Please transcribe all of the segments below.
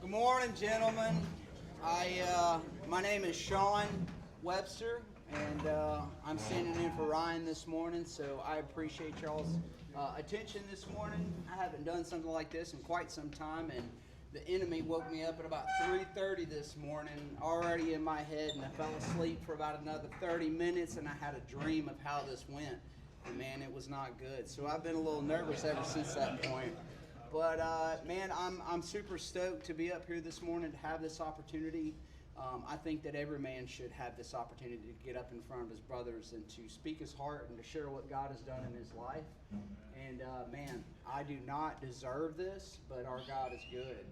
Good morning, gentlemen. My name is Sean Webster, and I'm standing in for Ryan this morning, so I appreciate y'all's attention this morning. I haven't done something like this in quite some time, and the enemy woke me up at about 3:30 this morning, already in my head, and I fell asleep for about another 30 minutes, and I had a dream of how this went, and man, it was not good. So I've been a little nervous ever since that point. But man, I'm super stoked to be up here this morning to have this opportunity. I think that every man should have this opportunity to get up in front of his brothers and to speak his heart and to share what God has done in his life. And man, I do not deserve this, but our God is good.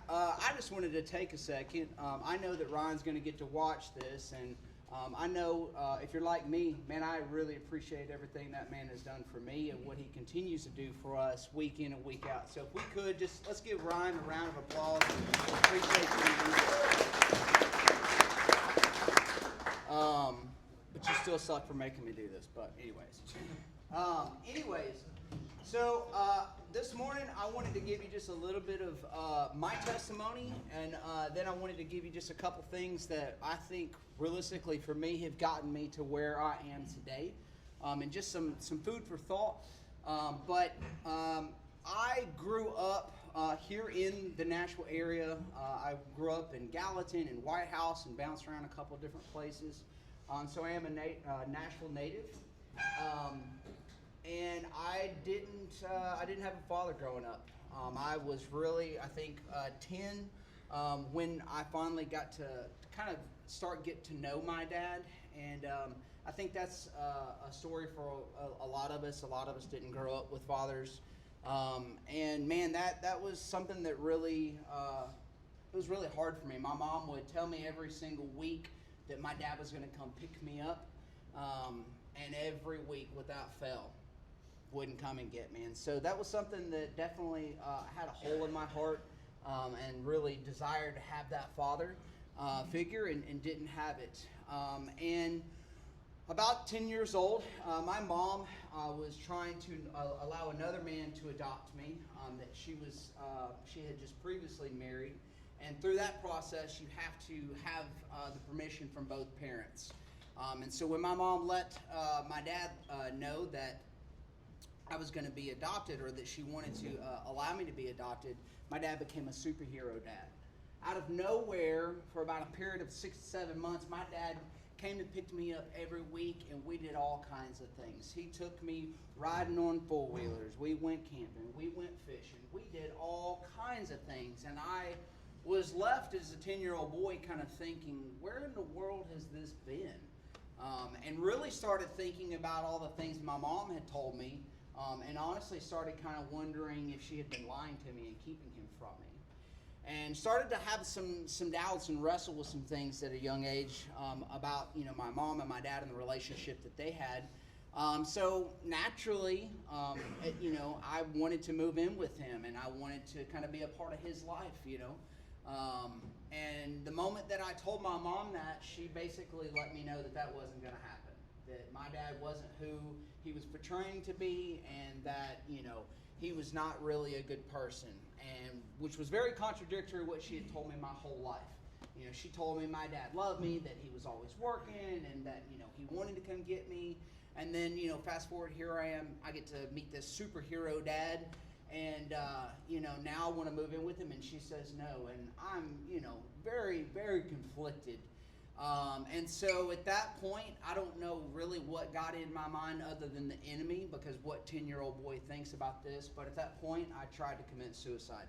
I just wanted to take a second. I know that Ryan's going to get to watch this, and I know if you're like me, man, I really appreciate everything that man has done for me and what he continues to do for us week in and week out. So if we could, just let's give Ryan a round of applause. Appreciate you. But you still suck for making me do this. But anyways. So this morning I wanted to give you just a little bit of my testimony, and then I wanted to give you just a couple things that I think realistically for me have gotten me to where I am today, and just some food for thought. I grew up here in the Nashville area. I grew up in Gallatin and White House and bounced around a couple different places. So I am a Nashville native. And I didn't have a father growing up. I was really, I think, 10 when I finally got to kind of get to know my dad. And I think that's a story for a lot of us. A lot of us didn't grow up with fathers. And man, that was something that really, it was really hard for me. My mom would tell me every single week that my dad was going to come pick me up. And every week without fail wouldn't come and get me. And so that was something that definitely had a hole in my heart, and really desired to have that father figure, and didn't have it. And about 10 years old, my mom was trying to allow another man to adopt me, that she had just previously married. And through that process, you have to have the permission from both parents. And so when my mom let my dad know that I was going to be adopted, or that she wanted to allow me to be adopted, my dad became a superhero dad. Out of nowhere, for about a period of 6 to 7 months, my dad came and picked me up every week, and we did all kinds of things. He took me riding on four-wheelers. We went camping. We went fishing. We did all kinds of things. And I was left as a 10-year-old boy kind of thinking, where in the world has this been? And really started thinking about all the things my mom had told me, and honestly started kind of wondering if she had been lying to me and keeping him from me. And started to have some doubts and wrestle with some things at a young age about my mom and my dad and the relationship that they had. So naturally, I wanted to move in with him, and I wanted to kind of be a part of his life, And the moment that I told my mom that, she basically let me know that wasn't going to happen. That my dad wasn't who he was portraying to be, and that, he was not really a good person. And which was very contradictory to what she had told me my whole life. She told me my dad loved me, that he was always working, and that, he wanted to come get me. And then, fast forward, here I am, I get to meet this superhero dad. And, now I want to move in with him, and she says no. And I'm, very, very conflicted. And so at that point, I don't know really what got in my mind other than the enemy, because what 10-year-old boy thinks about this. But at that point, I tried to commit suicide.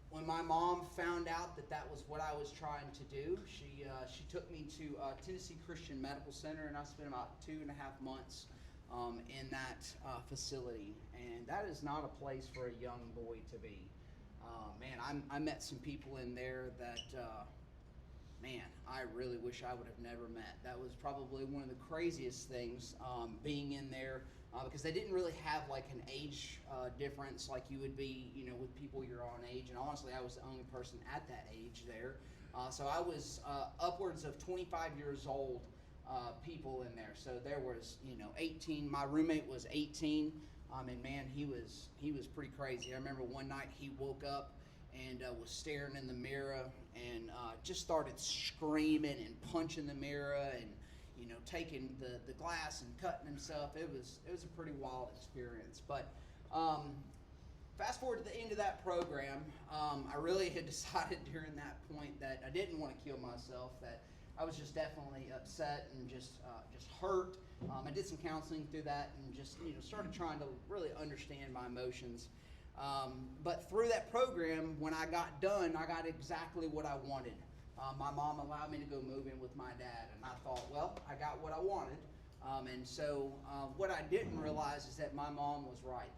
When my mom found out that was what I was trying to do, she took me to Tennessee Christian Medical Center, and I spent about 2.5 months in that facility. And that is not a place for a young boy to be. I met some people in there that, I really wish I would have never met. That was probably one of the craziest things, being in there, because they didn't really have like an age difference like you would be, with people your own age. And honestly, I was the only person at that age there. So I was upwards of 25 years old people in there. So there was, 18. My roommate was 18. And man, he was pretty crazy. I remember one night he woke up and was staring in the mirror and just started screaming and punching the mirror and taking the glass and cutting himself. It was a pretty wild experience. But fast forward to the end of that program, I really had decided during that point that I didn't want to kill myself. That I was just definitely upset and just hurt. I did some counseling through that and just started trying to really understand my emotions. But through that program, when I got done, I got exactly what I wanted. My mom allowed me to go move in with my dad, and I thought, well, I got what I wanted. And so what I didn't realize is that my mom was right.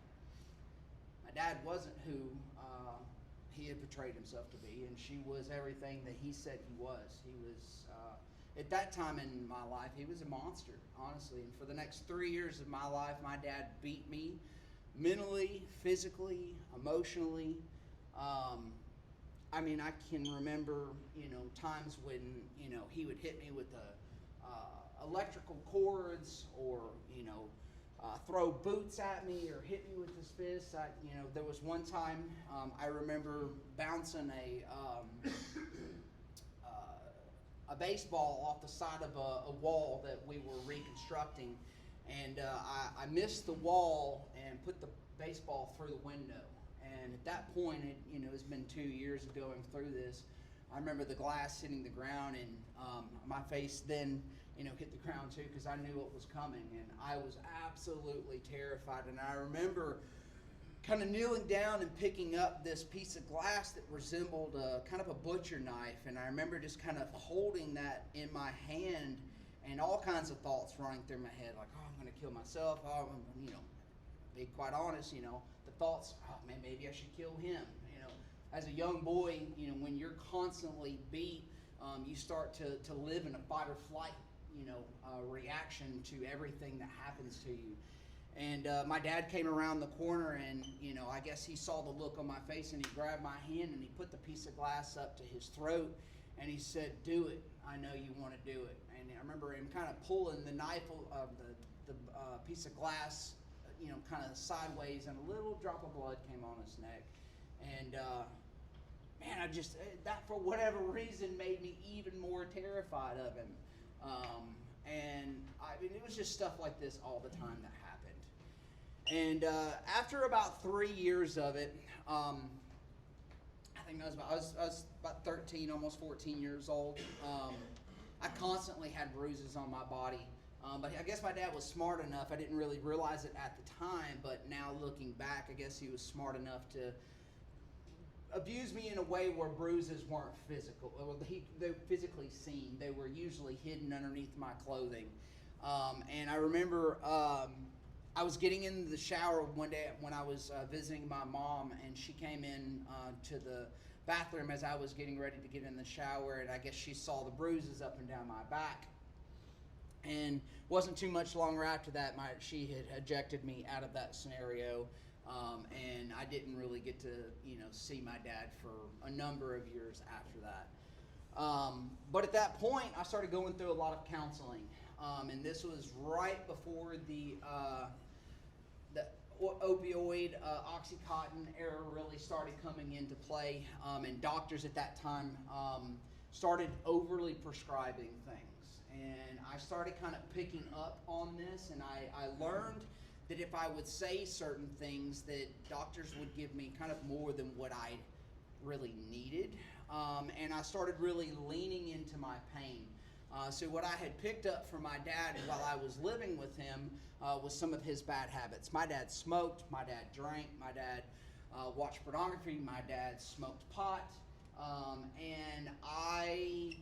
My dad wasn't who he had portrayed himself to be, and she was everything that he said he was. He was, at that time in my life, he was a monster, honestly. And for the next 3 years of my life, my dad beat me mentally, physically, emotionally. I mean, I can remember, times when, he would hit me with electrical cords or, throw boots at me or hit me with his fists. There was one time I remember bouncing a baseball off the side of a wall that we were reconstructing, and I missed the wall and put the baseball through the window. And at that point, it's been 2 years of going through this. I remember the glass hitting the ground, and my face then, hit the ground too, because I knew what was coming, and I was absolutely terrified. And I remember kind of kneeling down and picking up this piece of glass that resembled kind of a butcher knife, and I remember just kind of holding that in my hand, and all kinds of thoughts running through my head, like, oh, I'm going to kill myself. Oh, be quite honest, the thoughts, oh man, maybe I should kill him. As a young boy, when you're constantly beat, you start to live in a fight or flight, reaction to everything that happens to you. And my dad came around the corner, and I guess he saw the look on my face, and he grabbed my hand and he put the piece of glass up to his throat, and he said, "Do it. I know you want to do it." And I remember him kind of pulling the knife of the piece of glass, kind of sideways, and a little drop of blood came on his neck. And man, that for whatever reason made me even more terrified of him. And I mean, it was just stuff like this all the time that happened. And after about 3 years of it, I think I was about 13, almost 14 years old. I constantly had bruises on my body. But I guess my dad was smart enough. I didn't really realize it at the time, but now looking back, I guess he was smart enough to abuse me in a way where bruises weren't physical. They're physically seen. They were usually hidden underneath my clothing. And I remember I was getting into the shower one day when I was visiting my mom, and she came in to the bathroom as I was getting ready to get in the shower, and I guess she saw the bruises up and down my back. And wasn't too much longer after that, she had ejected me out of that scenario. And I didn't really get to, see my dad for a number of years after that. But at that point, I started going through a lot of counseling. And this was right before the opioid, Oxycontin era really started coming into play. And doctors at that time started overly prescribing things. And I started kind of picking up on this, and I learned that if I would say certain things, that doctors would give me kind of more than what I really needed. And I started really leaning into my pain. So what I had picked up from my dad while I was living with him was some of his bad habits. My dad smoked, my dad drank, my dad watched pornography, my dad smoked pot. And I,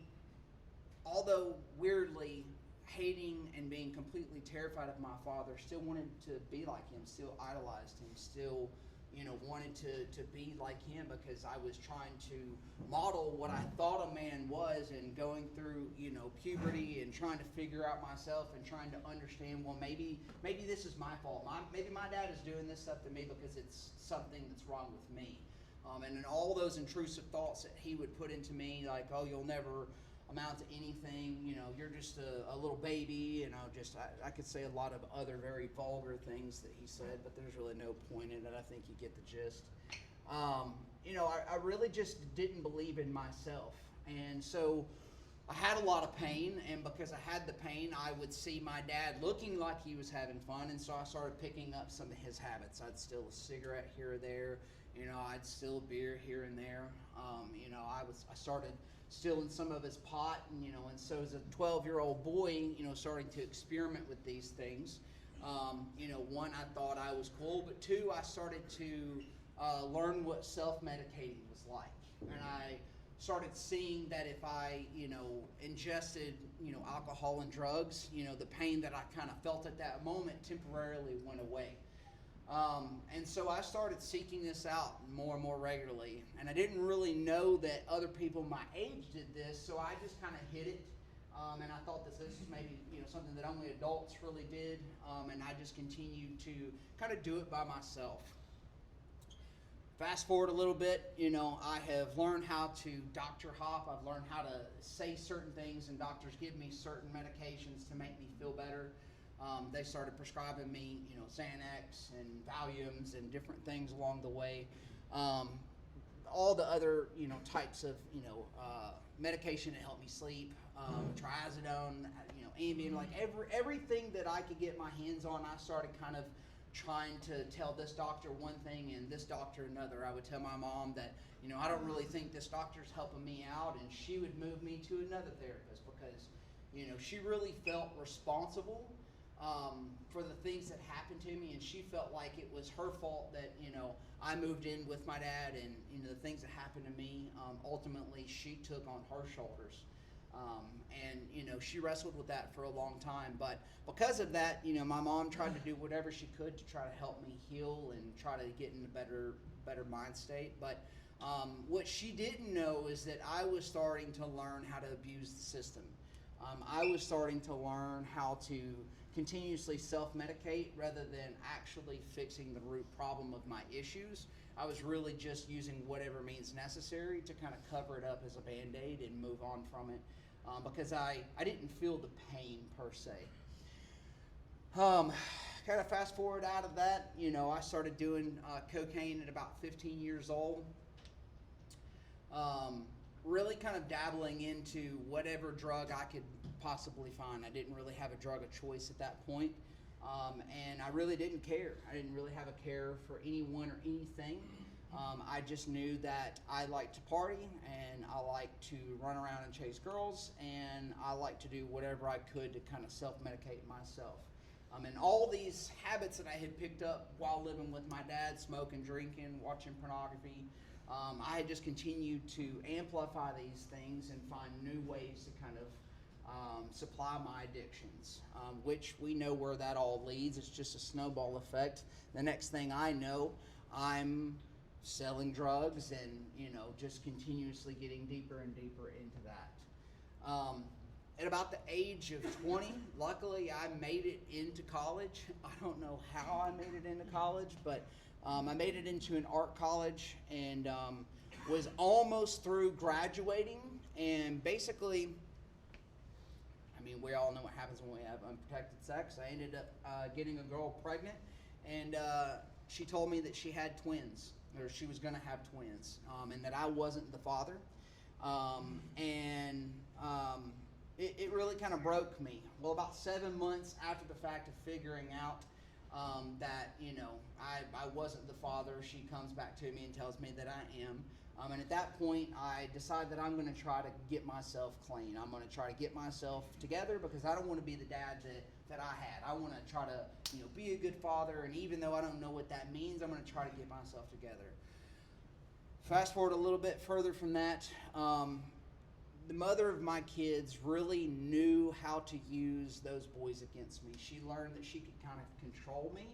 although weirdly hating and being completely terrified of my father, still wanted to be like him, still idolized him, still, wanted to be like him, because I was trying to model what I thought a man was, and going through, puberty and trying to figure out myself and trying to understand, well, maybe this is my fault. Maybe my dad is doing this stuff to me because it's something that's wrong with me. And then all those intrusive thoughts that he would put into me, like, oh, you'll never amount to anything. You're just a little baby. I could say a lot of other very vulgar things that he said, but there's really no point in it. I think you get the gist. I really just didn't believe in myself. And so I had a lot of pain, and because I had the pain, I would see my dad looking like he was having fun, and so I started picking up some of his habits. I'd steal a cigarette here or there. I'd steal a beer here and there. I started stealing some of his pot, and so as a 12-year-old boy, starting to experiment with these things. One, I thought I was cool, but two, I started to learn what self-medicating was like, and I started seeing that if I, ingested, alcohol and drugs, the pain that I kind of felt at that moment temporarily went away. And so I started seeking this out more and more regularly. And I didn't really know that other people my age did this, so I just kind of hid it. And I thought that this was maybe, something that only adults really did. And I just continued to kind of do it by myself. Fast forward a little bit, I have learned how to doctor hop. I've learned how to say certain things, and doctors give me certain medications to make me feel better. They started prescribing me, Xanax and Valiums and different things along the way. All the other, types of, medication that helped me sleep, trazodone, Ambien, like everything that I could get my hands on. I started kind of trying to tell this doctor one thing and this doctor another. I would tell my mom that, I don't really think this doctor's helping me out, and she would move me to another therapist because, she really felt responsible for the things that happened to me, and she felt like it was her fault that, I moved in with my dad, and, the things that happened to me, ultimately she took on her shoulders. She wrestled with that for a long time. But because of that, my mom tried to do whatever she could to try to help me heal and try to get in a better mind state. But what she didn't know is that I was starting to learn how to abuse the system. I was starting to learn how to continuously self-medicate rather than actually fixing the root problem of my issues. I was really just using whatever means necessary to kind of cover it up as a Band-Aid and move on from it, because I didn't feel the pain per se. Kind of fast forward out of that, I started doing cocaine at about 15 years old. Really kind of dabbling into whatever drug I could possibly find. I didn't really have a drug of choice at that point. And I really didn't care. I didn't really have a care for anyone or anything. I just knew that I liked to party, and I liked to run around and chase girls, and I liked to do whatever I could to kind of self-medicate myself. And all these habits that I had picked up while living with my dad, smoking, drinking, watching pornography, I had just continued to amplify these things and find new ways to kind of supply my addictions, which we know where that all leads. It's just a snowball effect. The next thing I know, I'm selling drugs and, just continuously getting deeper and deeper into that. At about the age of 20, luckily I made it into college. I don't know how I made it into college, but I made it into an art college and was almost through graduating. And basically, we all know what happens when we have unprotected sex. I ended up getting a girl pregnant, and she told me that she had twins, or she was going to have twins, and that I wasn't the father. It really kind of broke me. Well, about 7 months after the fact of figuring out that, I wasn't the father, she comes back to me and tells me that I am. And at that point, I decided that I'm going to try to get myself clean. I'm going to try to get myself together because I don't want to be the dad that I had. I want to try to, be a good father. And even though I don't know what that means, I'm going to try to get myself together. Fast forward a little bit further from that. The mother of my kids really knew how to use those boys against me. She learned that she could kind of control me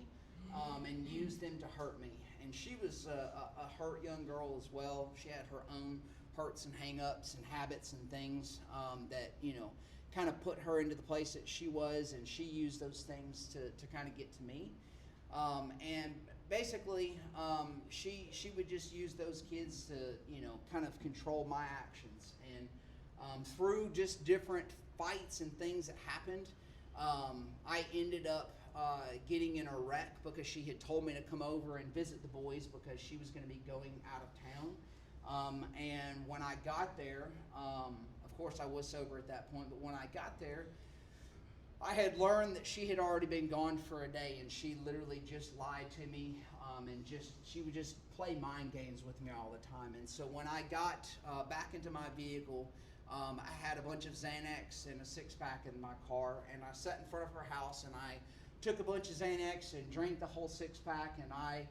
and use them to hurt me. And she was a hurt young girl as well. She had her own hurts and hang-ups and habits and things that, kind of put her into the place that she was, and she used those things to kind of get to me. And basically, she would just use those kids to, kind of control my actions. And through just different fights and things that happened, I ended up getting in a wreck because she had told me to come over and visit the boys because she was going to be going out of town. And when I got there, of course I was sober at that point, but when I got there, I had learned that she had already been gone for a day, and she literally just lied to me, and she would just play mind games with me all the time. And so when I got back into my vehicle, I had a bunch of Xanax and a six-pack in my car, and I sat in front of her house, and I took a bunch of Xanax and drank the whole six-pack, and I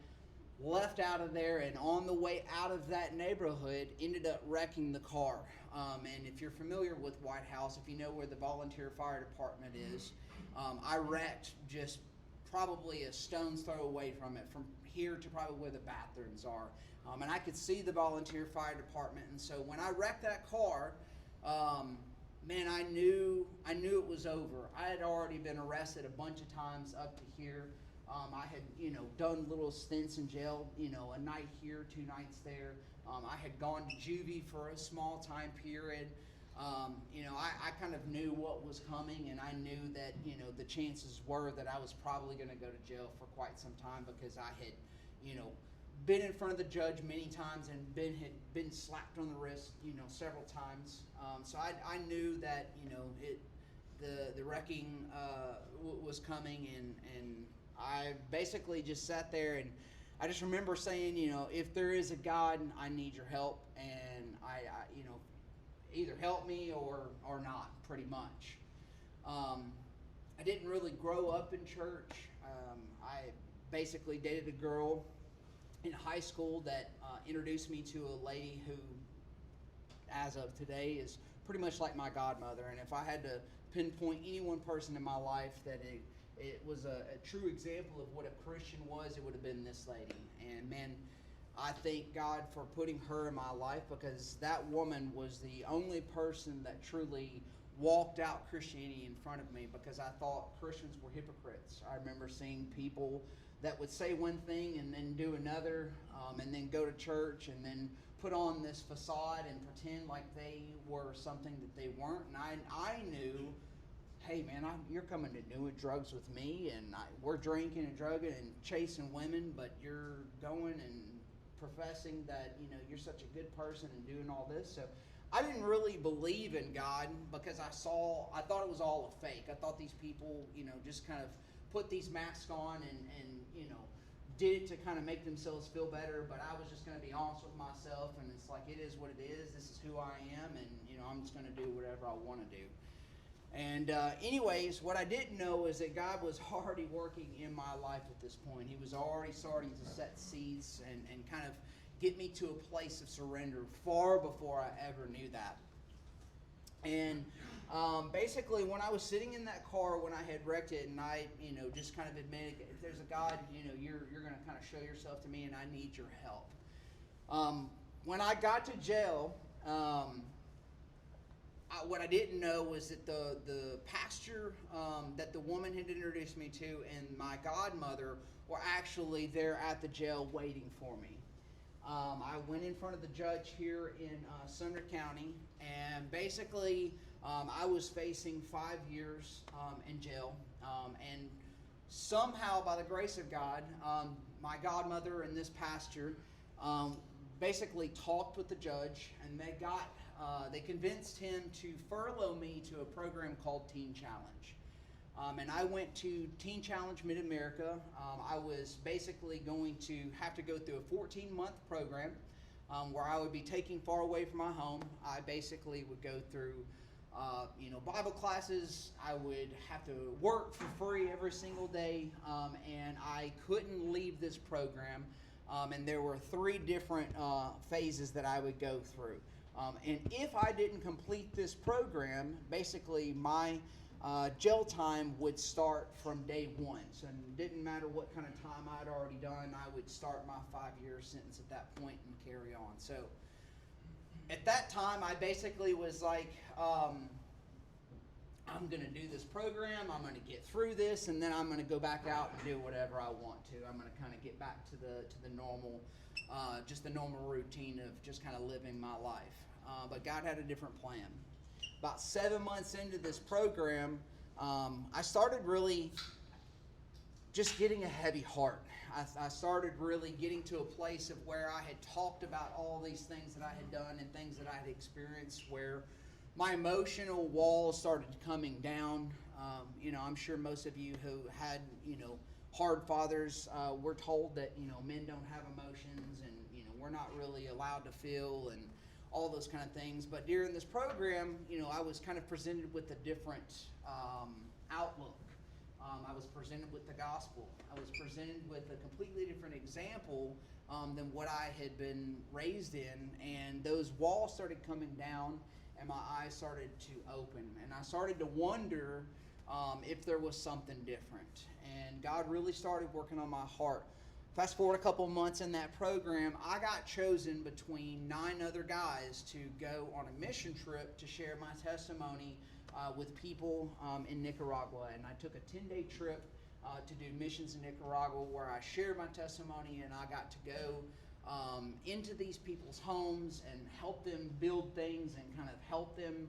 left out of there, and on the way out of that neighborhood, ended up wrecking the car. And if you're familiar with White House, if you know where the volunteer fire department is, I wrecked just probably a stone's throw away from it, from here to probably where the bathrooms are. And I could see the volunteer fire department. And so when I wrecked that car, man, I knew it was over. I had already been arrested a bunch of times up to here. I had, done little stints in jail, a night here, 2 nights there. I had gone to juvie for a small time period. I kind of knew what was coming, and I knew that, the chances were that I was probably going to go to jail for quite some time because I had, been in front of the judge many times and had been slapped on the wrist, several times. So I knew that, the wrecking was coming, and I basically just sat there, and I just remember saying, if there is a God, I need your help, and I either help me or not, pretty much. I didn't really grow up in church. I basically dated a girl in high school that introduced me to a lady who, as of today, is pretty much like my godmother. And if I had to pinpoint any one person in my life that it was a true example of what a Christian was, it would have been this lady. And man, I thank God for putting her in my life, because that woman was the only person that truly walked out Christianity in front of me, because I thought Christians were hypocrites. I remember seeing people that would say one thing and then do another, and then go to church and then put on this facade and pretend like they were something that they weren't. And I knew, hey man, you're coming to doing drugs with me, and we're drinking and drugging and chasing women, but you're going and professing that you're such a good person and doing all this. So I didn't really believe in God, because I thought it was all a fake. I thought these people just kind of put these masks on and did it to kind of make themselves feel better. But I was just going to be honest with myself, and it's like, it is what it is. This is who I am, and I'm just going to do whatever I want to do. And anyways, what I didn't know is that God was already working in my life at this point. He was already starting to set seeds and kind of get me to a place of surrender far before I ever knew that. And basically, when I was sitting in that car when I had wrecked it, and I just kind of admitted, if there's a God, you're going to kind of show yourself to me, and I need your help. When I got to jail, what I didn't know was that the pastor that the woman had introduced me to and my godmother were actually there at the jail waiting for me. I went in front of the judge here in Sumner County, and basically I was facing 5 years in jail. And somehow, by the grace of God, my godmother and this pastor basically talked with the judge, and they convinced him to furlough me to a program called Teen Challenge. And I went to Teen Challenge Mid-America. I was basically going to have to go through a 14-month program where I would be taken far away from my home. I basically would go through Bible classes. I would have to work for free every single day, and I couldn't leave this program. And there were 3 different phases that I would go through. And if I didn't complete this program, basically my jail time would start from day 1. So it didn't matter what kind of time I'd already done, I would start my 5-year sentence at that point and carry on. So at that time, I basically was like, I'm going to do this program, I'm going to get through this, and then I'm going to go back out and do whatever I want to. I'm going to kind of get back to the normal, just the normal routine of just kind of living my life. But God had a different plan. about 7 months into this program, I started really just getting a heavy heart. I started really getting to a place of where I had talked about all these things that I had done and things that I had experienced, where my emotional walls started coming down. I'm sure most of you who had, hard fathers, we're told that, men don't have emotions, and, we're not really allowed to feel and all those kind of things. But during this program, I was kind of presented with a different outlook. I was presented with the gospel. I was presented with a completely different example than what I had been raised in. And those walls started coming down, and my eyes started to open. And I started to wonder if there was something different. And God really started working on my heart. Fast forward a couple of months in that program, I got chosen between 9 other guys to go on a mission trip to share my testimony with people in Nicaragua. And I took a 10-day trip to do missions in Nicaragua, where I shared my testimony, and I got to go into these people's homes and help them build things and kind of help them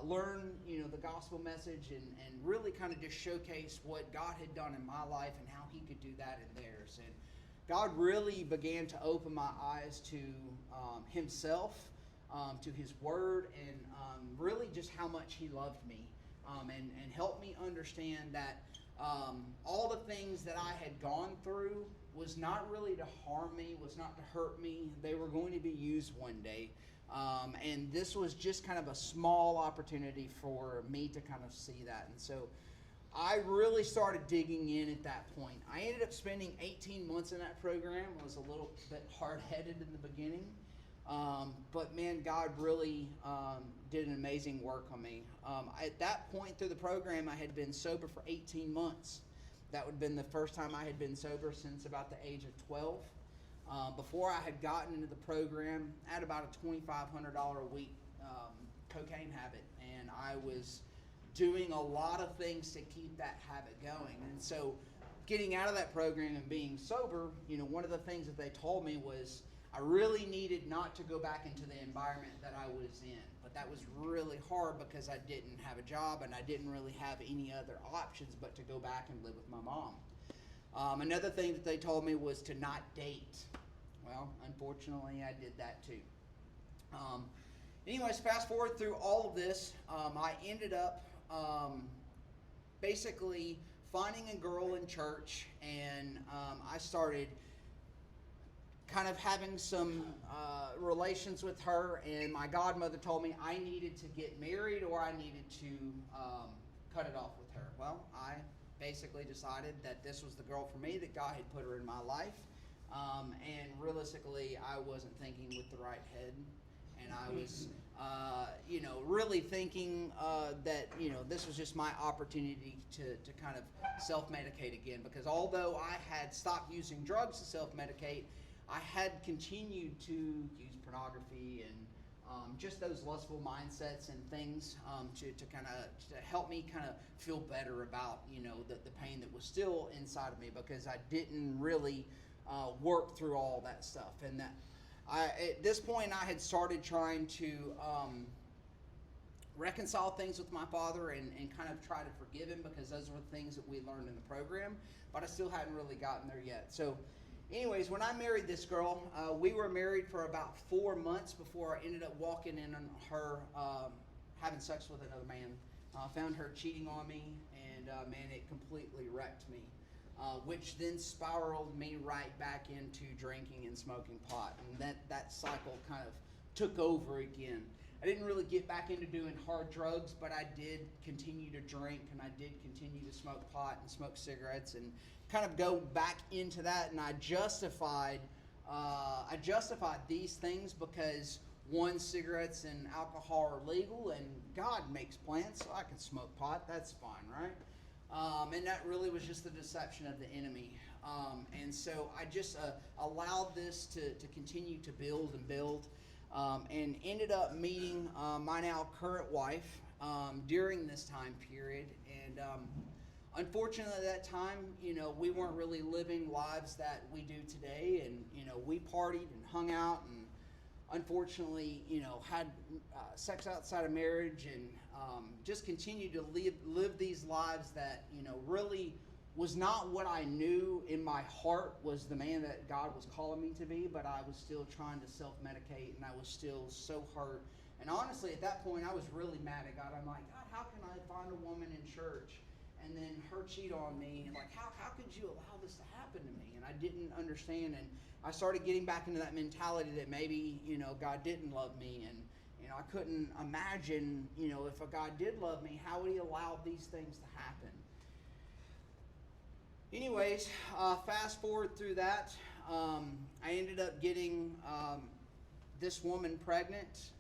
learn, the gospel message, and really kind of just showcase what God had done in my life and how He could do that in theirs. And God really began to open my eyes to Himself, to His Word, and really just how much He loved me, and helped me understand that all the things that I had gone through was not really to harm me, was not to hurt me. They were going to be used one day. And this was just kind of a small opportunity for me to kind of see that. And so I really started digging in at that point. I ended up spending 18 months in that program. I was a little bit hard-headed in the beginning. But man, God really did an amazing work on me. At that point through the program, I had been sober for 18 months. That would have been the first time I had been sober since about the age of 12. Before I had gotten into the program, I had about a $2,500 a week cocaine habit, and I was doing a lot of things to keep that habit going. And so getting out of that program and being sober, one of the things that they told me was I really needed not to go back into the environment that I was in. But that was really hard because I didn't have a job and I didn't really have any other options but to go back and live with my mom. Another thing that they told me was to not date. Well, unfortunately, I did that too. Anyways, fast forward through all of this, I ended up basically finding a girl in church, and I started kind of having some relations with her, and my godmother told me I needed to get married or I needed to cut it off with her. Well, I basically decided that this was the girl for me, that God had put her in my life, and realistically I wasn't thinking with the right head, and I was really thinking that this was just my opportunity to kind of self-medicate again, because although I had stopped using drugs to self-medicate, I had continued to use pornography and just those lustful mindsets and things to kind of to help me kind of feel better about the pain that was still inside of me, because I didn't really work through all that stuff. And that at this point I had started trying to reconcile things with my father and kind of try to forgive him, because those were things that we learned in the program, but I still hadn't really gotten there yet. So anyways, when I married this girl, we were married for about 4 months before I ended up walking in on her having sex with another man. Found her cheating on me, and man, it completely wrecked me, which then spiraled me right back into drinking and smoking pot, and that cycle kind of took over again. I didn't really get back into doing hard drugs, but I did continue to drink, and I did continue to smoke pot and smoke cigarettes and kind of go back into that. And I justified these things because, one, cigarettes and alcohol are legal, and God makes plans, so I can smoke pot. That's fine, right? And that really was just the deception of the enemy. And so I just allowed this to continue to build and build. And ended up meeting my now current wife during this time period. And unfortunately at that time, we weren't really living lives that we do today. And, we partied and hung out. And unfortunately, had sex outside of marriage, and just continued to live these lives that, really was not what I knew in my heart was the man that God was calling me to be, but I was still trying to self-medicate, and I was still so hurt. And honestly, at that point, I was really mad at God. I'm like, God, how can I find a woman in church and then her cheat on me? And like, how could you allow this to happen to me? And I didn't understand. And I started getting back into that mentality that maybe, God didn't love me. And, I couldn't imagine, if a God did love me, how would he allow these things to happen? Anyways, fast forward through that, I ended up getting this woman pregnant,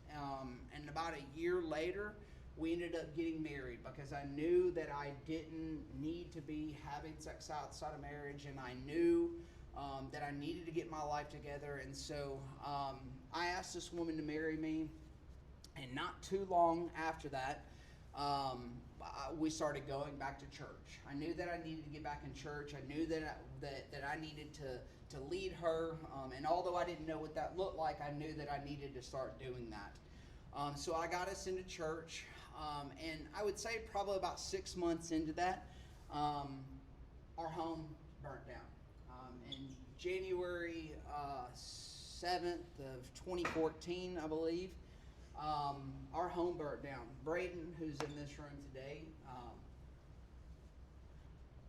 and about a year later, we ended up getting married because I knew that I didn't need to be having sex outside of marriage, and I knew that I needed to get my life together. And so I asked this woman to marry me, and not too long after that, we started going back to church. I knew that I needed to get back in church. I knew that I needed to lead her, and although I didn't know what that looked like, I knew that I needed to start doing that. So I got us into church, and I would say probably about 6 months into that, our home burnt down. In January 7th of 2014, I believe, our home burnt down. Braden, who's in this room today,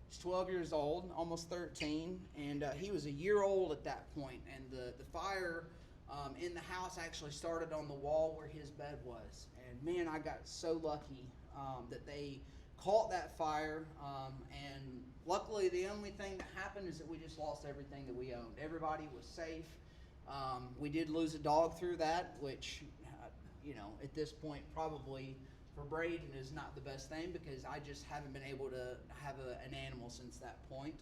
he's 12 years old, almost 13, and he was a year old at that point. And the fire in the house actually started on the wall where his bed was. And man, I got so lucky that they caught that fire. And luckily, the only thing that happened is that we just lost everything that we owned. Everybody was safe. We did lose a dog through that, which at this point, probably for Braden is not the best thing because I just haven't been able to have an animal since that point.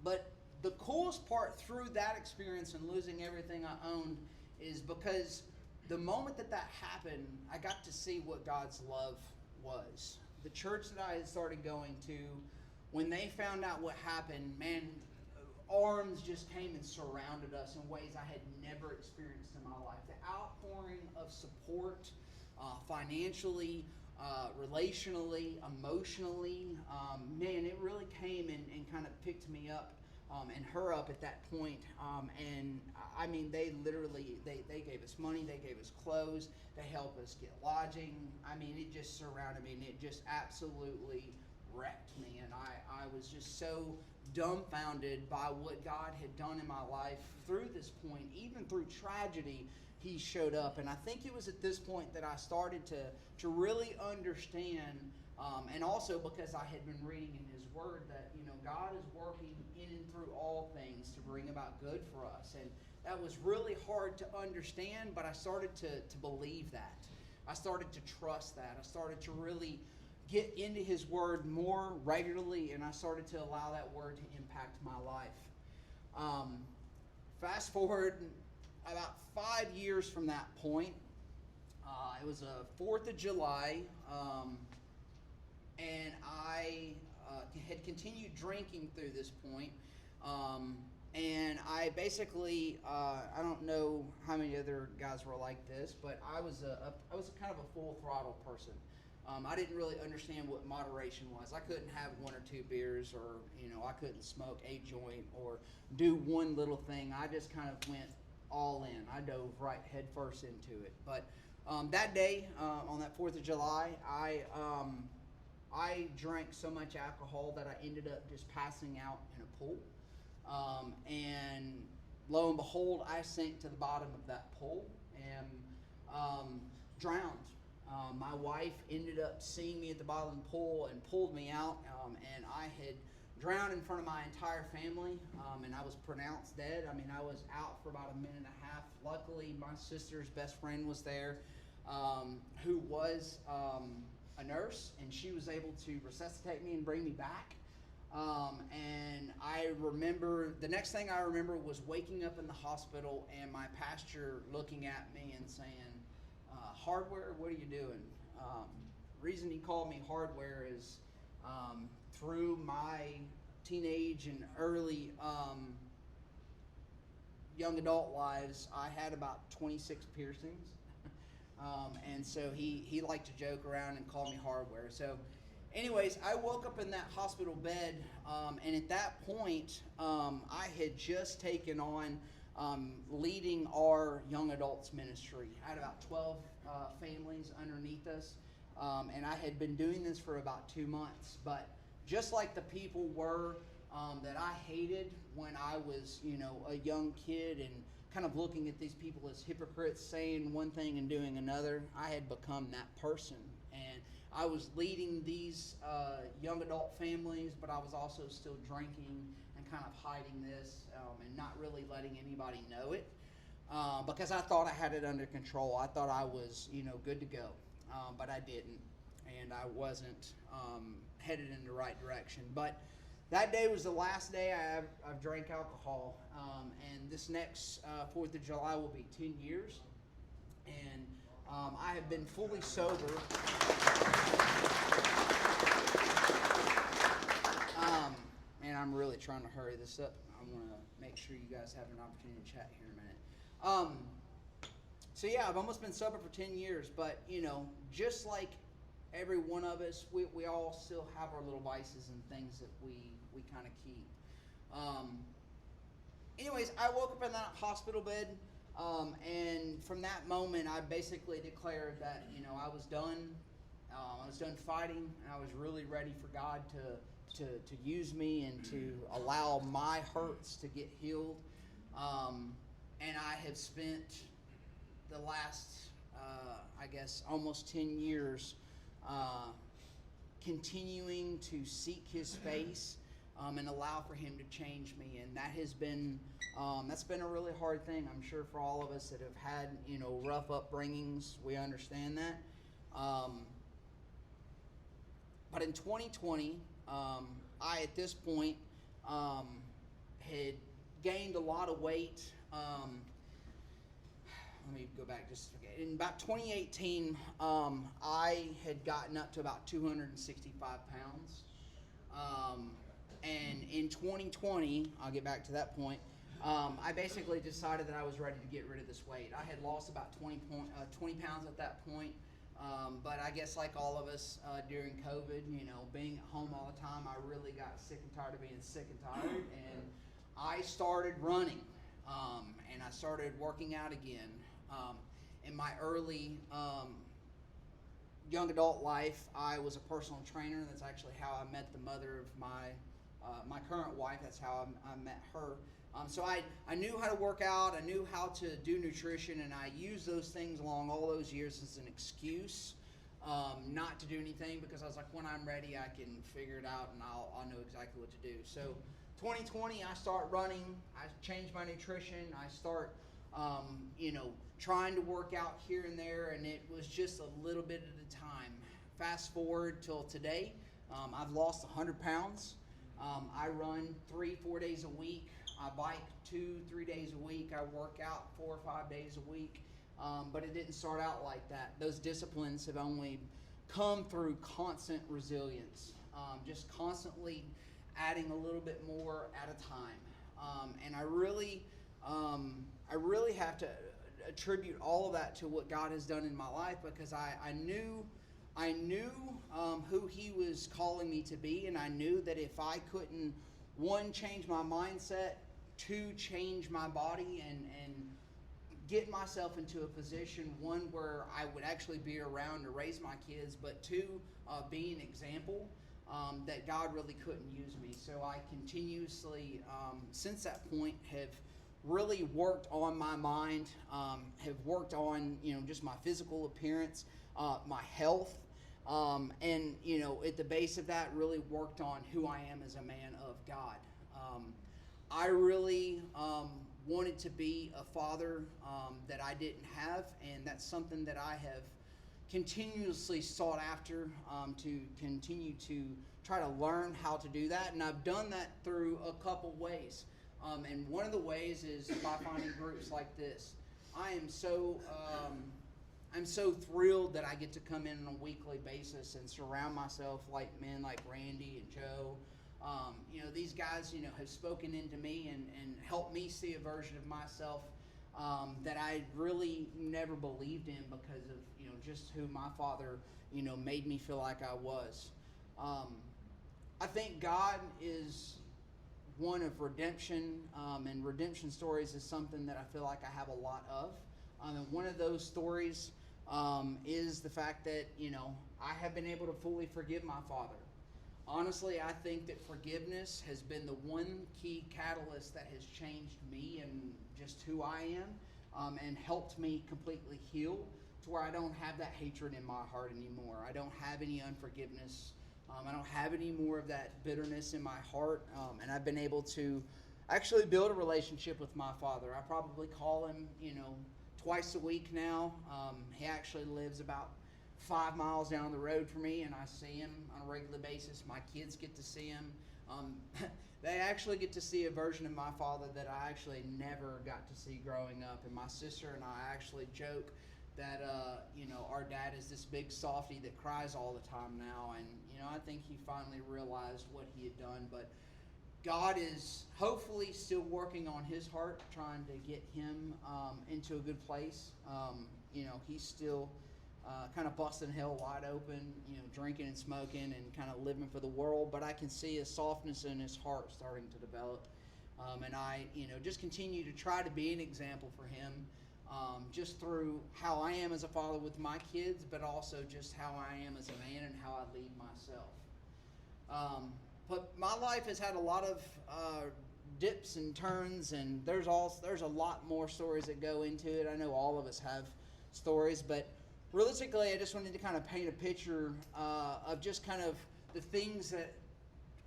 But the coolest part through that experience and losing everything I owned is because the moment that happened, I got to see what God's love was. The church that I had started going to, when they found out what happened, man, arms just came and surrounded us in ways I had never experienced in my life. The outpouring of support, financially, relationally, emotionally, man, it really came and kind of picked me up and her up at that point. And I mean, they literally, they gave us money, they gave us clothes, they helped us get lodging. I mean, it just surrounded me, and it just absolutely wrecked me. And I was just so dumbfounded by what God had done in my life through this point. Even through tragedy, he showed up. And I think it was at this point that I started to really understand, and also because I had been reading in his word that God is working in and through all things to bring about good for us. And that was really hard to understand, but I started to believe that. I started to trust that. I started to really get into his word more regularly, and I started to allow that word to impact my life. Fast forward about 5 years from that point, it was a 4th of July, and I had continued drinking through this point, and I basically, I don't know how many other guys were like this, but I was a kind of a full throttle person. I didn't really understand what moderation was. I couldn't have 1 or 2 beers, or I couldn't smoke a joint or do one little thing. I just kind of went all in. I dove right head first into it. But that day, on that 4th of July, I drank so much alcohol that I ended up just passing out in a pool. And lo and behold, I sank to the bottom of that pool and drowned. My wife ended up seeing me at the bottom of the pool and pulled me out, and I had drowned in front of my entire family, and I was pronounced dead. I mean, I was out for about a minute and a half. Luckily, my sister's best friend was there, who was a nurse, and she was able to resuscitate me and bring me back. And I remember, the next thing I remember was waking up in the hospital and my pastor looking at me and saying, Hardware, what are you doing? Reason he called me Hardware is through my teenage and early young adult lives, I had about 26 piercings. And so he liked to joke around and call me hardware. So anyways, I woke up in that hospital bed, and at that point, I had just taken on leading our young adults ministry. I had about 12 families underneath us, and I had been doing this for about 2 months. But just like the people were that I hated when I was, a young kid and kind of looking at these people as hypocrites, saying one thing and doing another, I had become that person. And I was leading these young adult families, but I was also still drinking and kind of hiding this and not really letting anybody know it because I thought I had it under control. I thought I was, good to go, but I didn't, and I wasn't headed in the right direction. But that day was the last day I've drank alcohol, and this next 4th of July will be 10 years, and I have been fully sober. And I'm really trying to hurry this up. I want to make sure you guys have an opportunity to chat here in a minute. So yeah, I've almost been sober for 10 years, but just like every one of us, we all still have our little vices and things that we kind of keep. Anyways, I woke up in that hospital bed, and from that moment, I basically declared that I was done. I was done fighting, and I was really ready for God to use me and to allow my hurts to get healed. And I have spent the last, almost 10 years continuing to seek His face and allow for Him to change me. And that has been, that's been a really hard thing. I'm sure for all of us that have had, rough upbringings, we understand that. But in 2020, I, at this point, had gained a lot of weight. Let me go back just a second. In about 2018, I had gotten up to about 265 pounds. And in 2020, I'll get back to that point, I basically decided that I was ready to get rid of this weight. I had lost about 20 pounds at that point. But I guess like all of us during COVID, being at home all the time, I really got sick and tired of being sick and tired. And I started running, and I started working out again. In my early young adult life, I was a personal trainer. That's actually how I met the mother of my current wife. That's how I met her. So I knew how to work out, I knew how to do nutrition, and I used those things along all those years as an excuse not to do anything, because I was like, when I'm ready, I can figure it out and I'll know exactly what to do. So 2020, I start running, I change my nutrition, I start trying to work out here and there, and it was just a little bit at a time. Fast forward till today, I've lost 100 pounds. I run 3-4 days a week. I bike 2-3 days a week. I work out 4 or 5 days a week. But it didn't start out like that. Those disciplines have only come through constant resilience, just constantly adding a little bit more at a time. And I really have to attribute all of that to what God has done in my life, because I knew who He was calling me to be, and I knew that if I couldn't, one, change my mindset, two, change my body and get myself into a position, one, where I would actually be around to raise my kids, but two, be an example, that God really couldn't use me. So I continuously, since that point, have really worked on my mind, have worked on, just my physical appearance, my health, and, at the base of that, really worked on who I am as a man of God. I really wanted to be a father that I didn't have, and that's something that I have continuously sought after, to continue to try to learn how to do that, and I've done that through a couple ways. And one of the ways is by finding groups like this. I'm so thrilled that I get to come in on a weekly basis and surround myself like men like Randy and Joe, These guys, have spoken into me and helped me see a version of myself that I really never believed in because of, just who my father, made me feel like I was. I think God is one of redemption, and redemption stories is something that I feel like I have a lot of. And one of those stories is the fact that, I have been able to fully forgive my father. Honestly, I think that forgiveness has been the one key catalyst that has changed me and just who I am, and helped me completely heal to where I don't have that hatred in my heart anymore. I don't have any unforgiveness. I don't have any more of that bitterness in my heart, and I've been able to actually build a relationship with my father. I probably call him, twice a week now. He actually lives about 5 miles down the road from me, and I see him on a regular basis. My kids get to see him. They actually get to see a version of my father that I actually never got to see growing up. And my sister and I actually joke that, our dad is this big softy that cries all the time now. And, I think he finally realized what he had done. But God is hopefully still working on his heart, trying to get him into a good place. He's still kind of busting hell wide open, drinking and smoking and kind of living for the world. But I can see a softness in his heart starting to develop. And I, just continue to try to be an example for him, just through how I am as a father with my kids, but also just how I am as a man and how I lead myself. But my life has had a lot of dips and turns, and there's a lot more stories that go into it. I know all of us have stories, but realistically, I just wanted to kind of paint a picture of just kind of the things that